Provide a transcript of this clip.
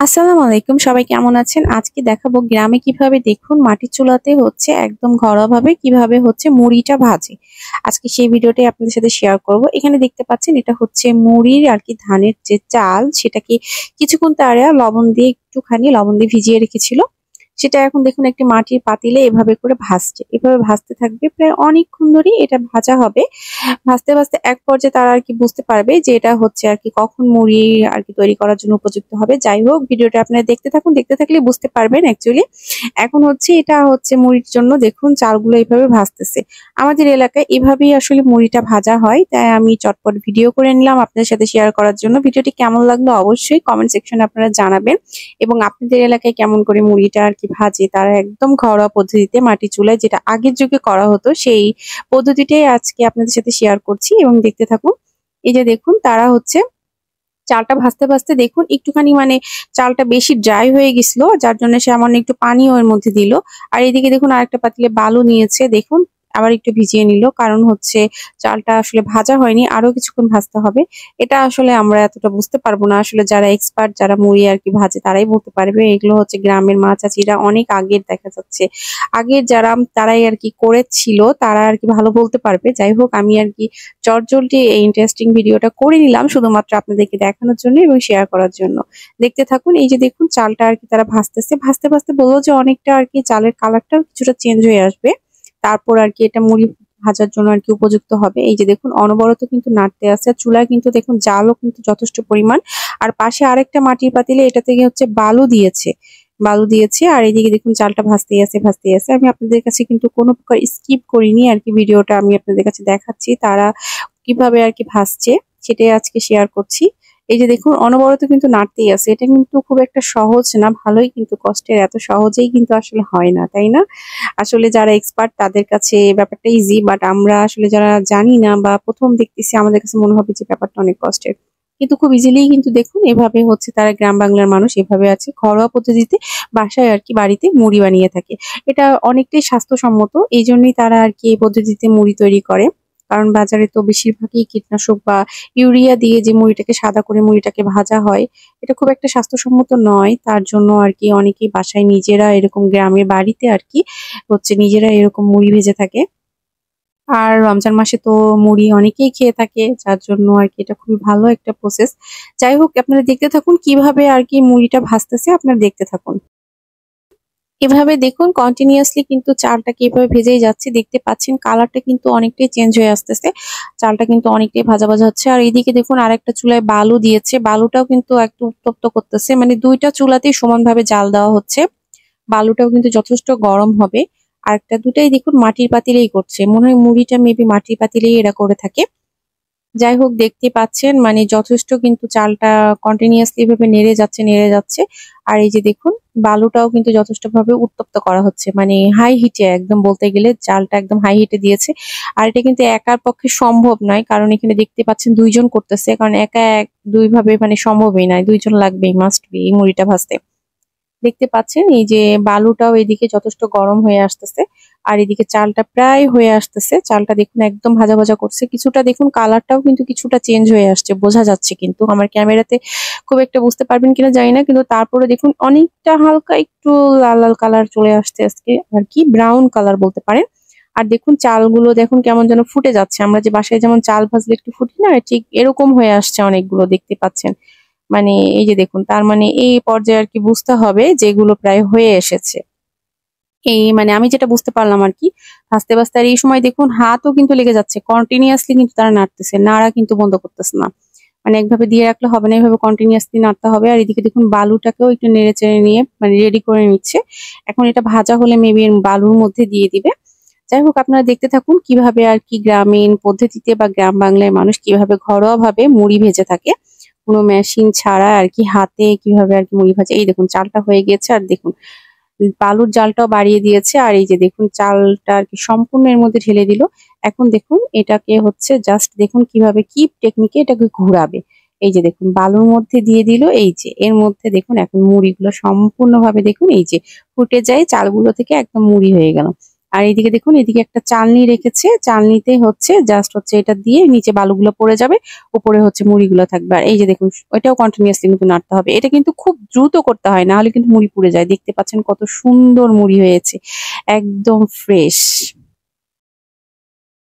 আসসালামু আলাইকুম, সবাই কেমন আছেন? আজকে দেখাবো গ্রামে কিভাবে দেখুন মাটির চুলাতে হচ্ছে একদম ঘরোয়াভাবে কিভাবে হচ্ছে মুড়িটা ভাজে। আজকে সেই ভিডিওটাই আপনাদের সাথে শেয়ার করব। এখানে দেখতে পাচ্ছেন এটা হচ্ছে মুড়ির আর কি ধানের যে চাল সেটাকে কিছুক্ষণ তারা লবণ দিয়ে একটুখানি লবণ দিয়ে ভিজিয়ে রেখেছিল। সেটা এখন দেখুন একটি মাটির পাতিলে এভাবে করে ভাজছে। এভাবে ভাজতে থাকবে প্রায় অনেকক্ষণ ধরেই এটা ভাজা হবে। ভাজতে ভাজতে এক পর্যায়ে তারা আর কি বুঝতে পারবে যে এটা হচ্ছে আর কি কখন মুড়ি আর কি তৈরি করার জন্য উপযুক্ত হবে। যাই হোক, ভিডিওটা আপনারা দেখতে থাকুন, দেখতে থাকলে বুঝতে পারবেন অ্যাকচুয়ালি। এখন হচ্ছে এটা হচ্ছে মুড়ির জন্য দেখুন চালগুলো এইভাবে ভাজতেছে। আমাদের এলাকায় এভাবেই আসলে মুড়িটা ভাজা হয়, তাই আমি চটপট ভিডিও করে নিলাম আপনাদের সাথে শেয়ার করার জন্য। ভিডিওটি কেমন লাগলো অবশ্যই কমেন্ট সেকশনে আপনারা জানাবেন, এবং আপনাদের এলাকায় কেমন করে মুড়িটা আর কি ভাজে তারা একদম ঘরোয়া পদ্ধতিতে মাটির চুলায়, যেটা আগের যুগে করা হতো সেই পদ্ধতিটাই আজকে আপনাদের সাথে শেয়ার করছি, এবং দেখতে থাকুন। এই যে দেখুন তারা হচ্ছে চালটা ভাজতে ভাজতে দেখুন একটুখানি চালটা বেশি ড্রাই হয়ে গেছিল, যার জন্য সে সামান্য একটু পানিও এর মধ্যে দিল। আর এদিকে দেখুন আরেকটা পাতিলে বালু নিয়েছে, দেখুন আবার একটু ভিজিয়ে নিল, কারণ হচ্ছে চালটা আসলে ভাজা হয়নি, আরো কিছুক্ষণ ভাজতে হবে। এটা আসলে আমরা এতটা বুঝতে পারবো না, আসলে যারা এক্সপার্ট যারা মুড়ি আর কি ভাজে তারাই বলতে পারবে। এগুলো হচ্ছে গ্রামের মা চাচিরা অনেক আগের দেখা যাচ্ছে, আগের যারা তারাই আর কি করেছিল তারা আর কি ভালো বলতে পারবে। যাই হোক, আমি আর কি চটজলদি এই ইন্টারেস্টিং ভিডিওটা করে নিলাম শুধুমাত্র আপনাদেরকে দেখানোর জন্য এবং শেয়ার করার জন্য। দেখতে থাকুন। এই যে দেখুন চালটা আর কি তারা ভাজতেছে, ভাজতে ভাজতে বললো যে অনেকটা আর কি চালের কালারটাও কিছুটা চেঞ্জ হয়ে আসবে, তারপর আর কি এটা মুড়ি ভাজার জন্য আর কি উপযুক্ত হবে। এই যে দেখুন অনবরত কিন্তু নাড়তে আছে, আর চুলায় কিন্তু দেখুন জালও কিন্তু যথেষ্ট পরিমাণ। আর পাশে আরেকটা মাটির পাতিলে এটা থেকে হচ্ছে বালু দিয়েছে, আর এদিকে দেখুন চালটা ভাজতেই আছে ভাজতেই আছে। আমি আপনাদের কাছে কিন্তু কোনো প্রকার স্কিপ করিনি আর কি, ভিডিওটা আমি আপনাদের কাছে দেখাচ্ছি তারা কিভাবে আর কি ভাজছে, সেটাই আজকে শেয়ার করছি। এই যে দেখুন অনবরত কিন্তু নাড়তেই আছে, এটা কিন্তু খুব একটা সহজ না, ভালোই কিন্তু কষ্টের, এত সহজেই কিন্তু আসলে হয় না, তাই না? আসলে যারা এক্সপার্ট তাদের কাছে ব্যাপারটা ইজি, বাট আমরা আসলে যারা জানি না বা প্রথম দেখতেছি আমাদের কাছে মনে হবে যে ব্যাপারটা অনেক কষ্টের, কিন্তু খুব ইজিলি কিন্তু দেখুন এভাবে হচ্ছে তারা গ্রাম বাংলার মানুষ এভাবে আছে ঘরোয়া পদ্ধতিতে বাসায় আর কি বাড়িতে মুড়ি বানিয়ে থাকে। এটা অনেকটাই স্বাস্থ্যসম্মত, এই জন্যই তারা আর কি এই পদ্ধতিতে মুড়ি তৈরি করে। কারণ বাজারে তো বেশিরভাগই কীটনাশক বা ইউরিয়া দিয়ে যে মুড়িটাকে সাদা করে মুড়িটাকে ভাজা হয়, এটা খুব একটা স্বাস্থ্যসম্মত নয়। তার জন্য আর কি অনেকেই বাসায় নিজেরা এরকম গ্রামের বাড়িতে আর কি হচ্ছে নিজেরা এরকম মুড়ি ভেজে থাকে। আর রমজান মাসে তো মুড়ি অনেকেই খেয়ে থাকে, যার জন্য আর কি এটা খুবই ভালো একটা প্রসেস। যাই হোক, আপনারা দেখতে থাকুন কিভাবে আর কি মুড়িটা ভাজতেছে, আপনারা দেখতে থাকুন। এভাবে দেখুন কন্টিনিউয়াসলি কিন্তু চালটাকে এভাবে ভেজেই যাচ্ছে, দেখতে পাচ্ছেন কালারটা কিন্তু অনেকটাই চেঞ্জ হয়ে আসতেছে, চালটা কিন্তু অনেকটাই ভাজা ভাজা হচ্ছে। আর এইদিকে দেখুন আরেকটা চুলায় বালু দিয়েছে, বালুটাও কিন্তু একটু উত্তপ্ত করতেছে, মানে দুইটা চুলাতেই সমানভাবে জাল দেওয়া হচ্ছে। বালুটাও কিন্তু যথেষ্ট গরম হবে। আরেকটা দুটাই দেখুন মাটির পাতিলেই করছে, মনে হয় মুড়িটা মেবি মাটির পাতিলেই এরা করে থাকে। যাই হোক, দেখতে পাচ্ছেন যথেষ্ট কিন্তু চালটা কন্টিনিউয়াসলি ভাবে নেড়ে যাচ্ছে। আর এই যে দেখুন বালুটাও কিন্তু যথেষ্ট ভাবে উত্তপ্ত করা হচ্ছে, মানে হাই হিটে, একদম বলতে গেলে চালটা একদম হাই হিটে দিয়েছে। আর এটা কিন্তু একার পক্ষে সম্ভব নয়, কারণ এখানে দেখতে পাচ্ছেন দুইজন করতেছে, কারণ একা এক দুই ভাবে সম্ভবই নয়, দুইজন লাগবেই, মাস্ট বি এই মুড়িটা ভাজতে। দেখতে পাচ্ছেন এই যে বালুটাও এদিকে যথেষ্ট গরম হয়ে আসতেছে, আর এদিকে চালটা প্রায় হয়ে আসতেছে। চালটা দেখুন একদম ভাজা ভাজা করছে, কিছুটা দেখুন কালারটাও কিন্তু কিছুটা চেঞ্জ হয়ে আসছে, বোঝা যাচ্ছে, কিন্তু আমার ক্যামেরাতে খুব একটা বুঝতে পারবেন কিনা জানি না, কিন্তু তারপরে দেখুন অনেকটা হালকা একটু লাল লাল কালার চলে আসছে আজকে আর কি, ব্রাউন কালার বলতে পারেন। আর দেখুন চালগুলো দেখুন কেমন যেন ফুটে যাচ্ছে, আমরা যে বাসায় যেমন চাল ভাজলে একটু ফুটি না, ঠিক এরকম হয়ে আসছে অনেকগুলো, দেখতে পাচ্ছেন। এই যে দেখুন তার এই পর্যায়ে আর কি বুঝতে হবে যেগুলো প্রায় হয়ে এসেছে। এই আমি যেটা বুঝতে পারলাম আর কি ভাজতে ভাজতে, আর এই সময় দেখুন হাতও কিন্তু লেগে যাচ্ছে, কন্টিনিউয়াসলি কিন্তু তারা নাড়তেছে, নাড়া কিন্তু বন্ধ করতেছে না। একভাবে দিয়ে রাখলে হবে না, এভাবে কন্টিনিউয়াসলি নাড়তে হবে। আর এদিকে দেখুন বালুটাকেও একটু নেড়ে চেড়ে নিয়ে রেডি করে নিচ্ছে। এখন এটা ভাজা হলে মেবি বালুর মধ্যে দিয়ে দিবে। যাই হোক, আপনারা দেখতে থাকুন কিভাবে আর কি গ্রামীণ পদ্ধতিতে বা গ্রাম বাংলার মানুষ কিভাবে ঘরোয়া ভাবে মুড়ি ভেজে থাকে, কোনো মেশিন ছাড়া আর কি হাতে কিভাবে আর কি মুড়ি ভাজে। এই দেখুন চালটা হয়ে গেছে, আর দেখুন বালুর জালটাও বাড়িয়ে দিয়েছে, আর এই যে দেখুন চালটা আর কি সম্পূর্ণ এর মধ্যে ঢেলে দিল। এখন দেখুন এটাকে হচ্ছে জাস্ট দেখুন কিভাবে কি টেকনিকে এটাকে ঘুরাবে। এই যে দেখুন বালুর মধ্যে দিয়ে দিল, এই যে এর মধ্যে দেখুন এখন মুড়িগুলো সম্পূর্ণভাবে দেখুন এই যে ফুটে যায় চালগুলো থেকে একদম মুড়ি হয়ে গেল। আর এইদিকে দেখুন, এদিকে একটা চালনি রেখেছে, চালনিতে হচ্ছে জাস্ট হচ্ছে এটা দিয়ে নিচে বালুগুলো পড়ে যাবে, উপরে হচ্ছে মুড়িগুলো থাকবে। আর এই যে দেখুন, ওইটাও কন্টিনিউয়াসলি কিন্তু নাড়তে হবে। এটা কিন্তু খুব দ্রুত করতে হয়, না হলে কিন্তু মুড়ি পুড়ে যায়। দেখতে পাচ্ছেন কত সুন্দর মুড়ি হয়েছে, একদম ফ্রেশ।